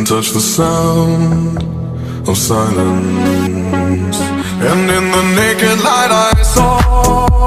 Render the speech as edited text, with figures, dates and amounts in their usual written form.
touch the sound of silence, and in the naked light I saw